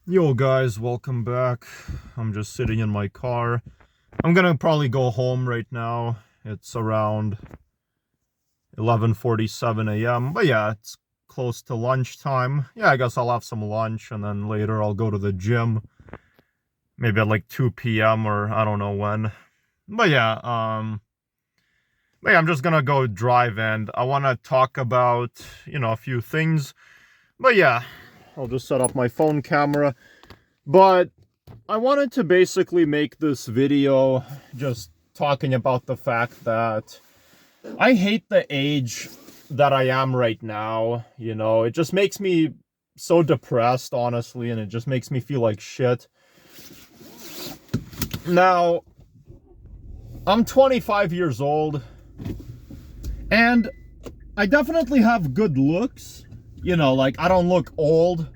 Yo guys, welcome back. I'm just sitting in my car. I'm gonna probably go home right now. It's around 11:47 a.m. But yeah, it's close to lunchtime. Yeah, I guess I'll have some lunch and then later I'll go to the gym. Maybe at like 2 p.m. or I don't know when. But yeah, I'm just gonna go drive and I wanna talk about, a few things. But yeah, I'll just set up my phone camera. But I wanted to basically make this video just talking about the fact that I hate the age that I am right now. It just makes me so depressed, honestly, and it just makes me feel like shit. Now, I'm 25 years old, and I definitely have good looks. I don't look old.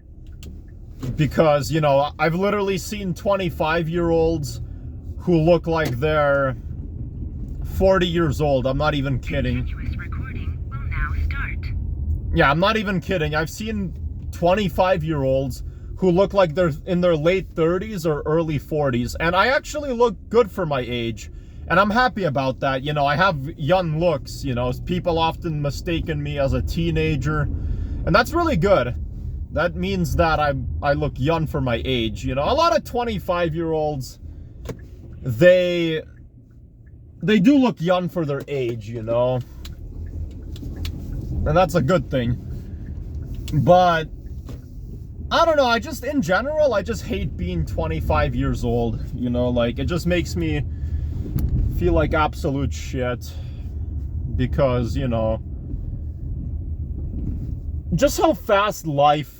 Because, I've literally seen 25-year-olds who look like they're 40 years old. I'm not even kidding. Yeah, I'm not even kidding. I've seen 25-year-olds who look like they're in their late 30s or early 40s. And I actually look good for my age. And I'm happy about that. I have young looks. People often mistaken me as a teenager. And that's really good. That means that I look young for my age. A lot of 25-year-olds, they do look young for their age, and that's a good thing. But I don't know, in general, I just hate being 25 years old. It just makes me feel like absolute shit because, just how fast life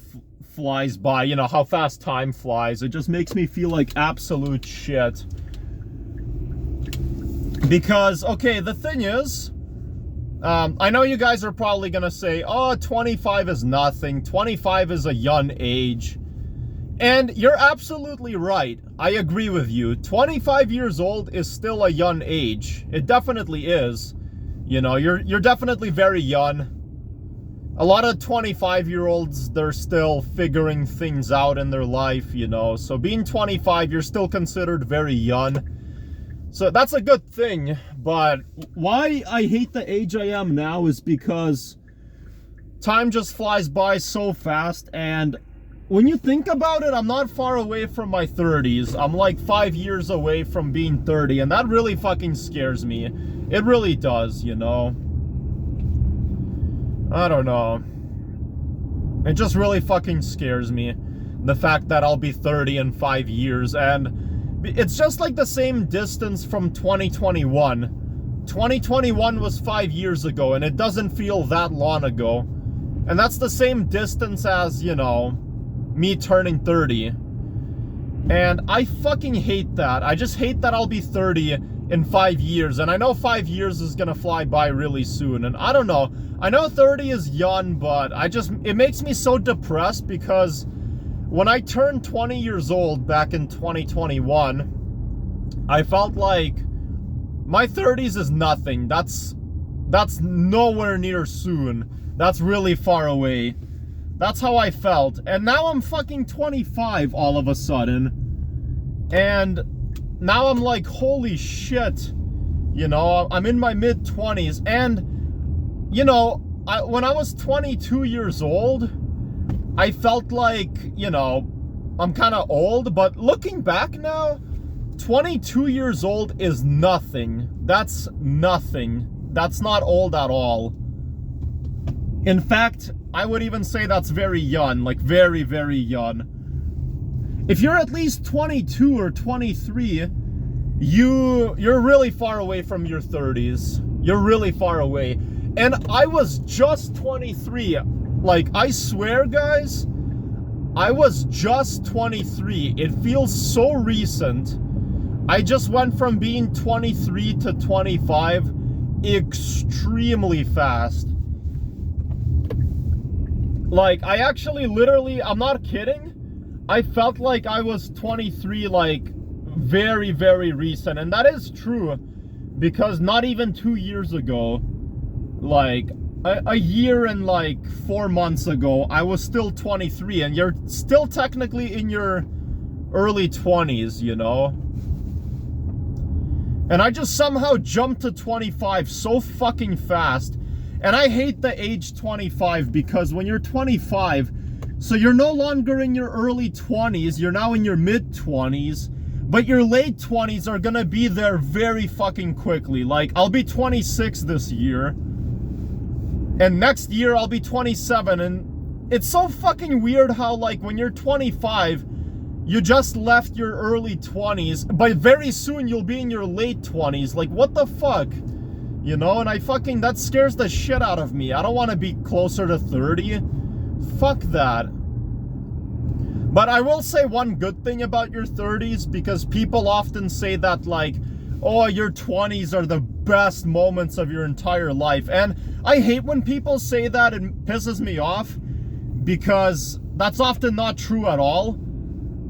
flies by, how fast time flies. It just makes me feel like absolute shit. Because, okay, the thing is, I know you guys are probably gonna say, oh, 25 is nothing. 25 is a young age. And you're absolutely right. I agree with you. 25 years old is still a young age. It definitely is. You're definitely very young. A lot of 25-year-olds, they're still figuring things out in their life, So being 25, you're still considered very young. So that's a good thing. But why I hate the age I am now is because time just flies by so fast. And when you think about it, I'm not far away from my 30s. I'm like 5 years away from being 30. And that really fucking scares me. It really does, I don't know. It just really fucking scares me. The fact that I'll be 30 in 5 years. And it's just like the same distance from 2021. 2021 was 5 years ago, and it doesn't feel that long ago. And that's the same distance as, me turning 30. And I fucking hate that. I just hate that I'll be 30 in 5 years. And I know 5 years is gonna fly by really soon. And I don't know. I know 30 is young, but it makes me so depressed because when I turned 20 years old back in 2021, I felt like my 30s is nothing. That's nowhere near soon. That's really far away. That's how I felt. And now I'm fucking 25 all of a sudden. And now I'm like, holy shit. I'm in my mid-20s. And when I was 22 years old, I felt like, I'm kind of old. But looking back now, 22 years old is nothing. That's nothing. That's not old at all. In fact, I would even say that's very young, like very, very young. If you're at least 22 or 23, you're really far away from your 30s. You're really far away. And I was just 23. Like, I swear, guys, I was just 23. It feels so recent. I just went from being 23 to 25 extremely fast. Like, I actually literally, I'm not kidding, I felt like I was 23, like, very, very recent. And that is true, because not even 2 years ago, like, a year and like 4 months ago, I was still 23, and you're still technically in your early 20s, you know? And I just somehow jumped to 25 so fucking fast. And I hate the age 25, because when you're 25, so you're no longer in your early 20s, you're now in your mid 20s, but your late 20s are gonna be there very fucking quickly. Like, I'll be 26 this year, and next year I'll be 27, and it's so fucking weird how, like, when you're 25, you just left your early 20s, but very soon you'll be in your late 20s. Like, what the fuck? You know, and that scares the shit out of me. I don't want to be closer to 30. Fuck that. But I will say one good thing about your 30s, because people often say that, like, oh, your 20s are the best moments of your entire life. And I hate when people say that. It pisses me off, because that's often not true at all.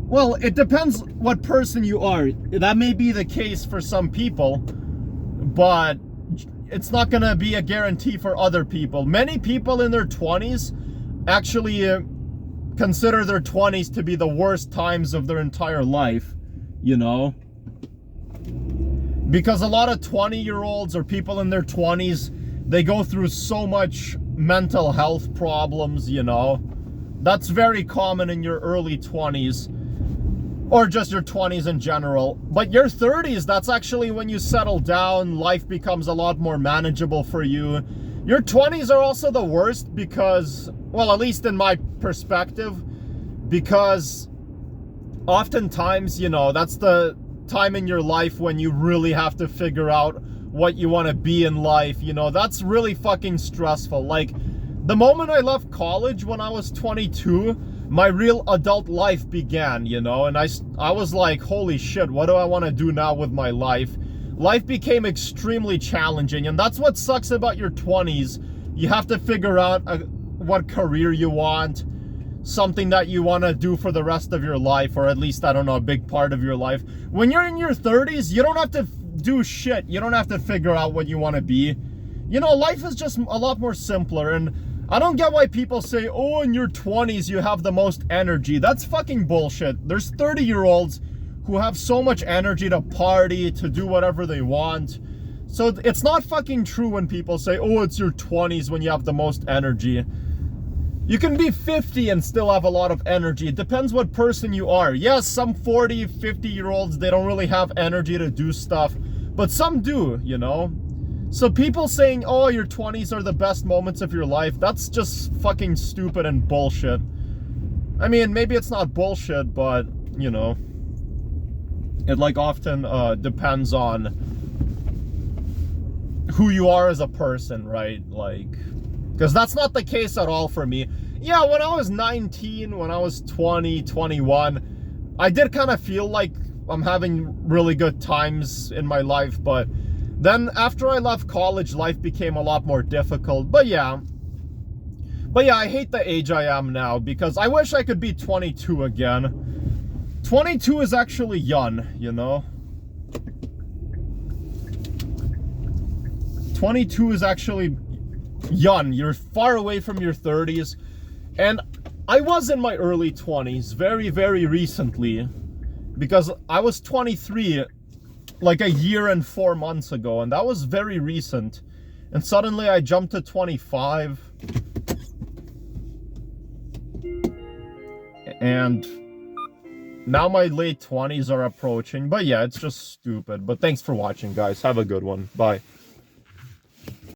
Well, it depends what person you are. That may be the case for some people, but it's not gonna be a guarantee for other people. Many people in their 20s actually consider their 20s to be the worst times of their entire life, you know? Because a lot of 20-year-olds or people in their 20s, they go through so much mental health problems, you know? That's very common in your early 20s. Or just your 20s in general. But your 30s, that's actually when you settle down, life becomes a lot more manageable for you. Your 20s are also the worst because, well, at least in my perspective, because oftentimes, you know, that's the time in your life when you really have to figure out what you want to be in life. You know, that's really fucking stressful. Like, the moment I left college when I was 22, my real adult life began, you know, and I was like, holy shit, what do I want to do now with my life? Life became extremely challenging, and that's what sucks about your 20s. You have to figure out what career you want, something that you want to do for the rest of your life, or at least, I don't know, a big part of your life. When you're in your 30s, you don't have to do shit. You don't have to figure out what you want to be. You know, life is just a lot more simpler, and I don't get why people say, oh, in your 20s you have the most energy. That's fucking bullshit. There's 30-year-olds who have so much energy to party, to do whatever they want. So it's not fucking true when people say, oh, it's your 20s when you have the most energy. You can be 50 and still have a lot of energy. It depends what person you are. Yes, some 40, 50-year-olds, they don't really have energy to do stuff, but some do, you know? So people saying, oh, your 20s are the best moments of your life, that's just fucking stupid and bullshit. I mean, maybe it's not bullshit, but, you know, it, like, often depends on who you are as a person, right? Like, because that's not the case at all for me. Yeah, when I was 19, when I was 20, 21, I did kind of feel like I'm having really good times in my life, but then after I left college, life became a lot more difficult. But yeah, I hate the age I am now, because I wish I could be 22 again. 22 is actually young, you know? 22 is actually young. You're far away from your 30s. And I was in my early 20s very, very recently, because I was 23 like a year and 4 months ago, and that was very recent. And suddenly I jumped to 25. And now my late 20s are approaching. But yeah, it's just stupid. But thanks for watching, guys. Have a good one. Bye.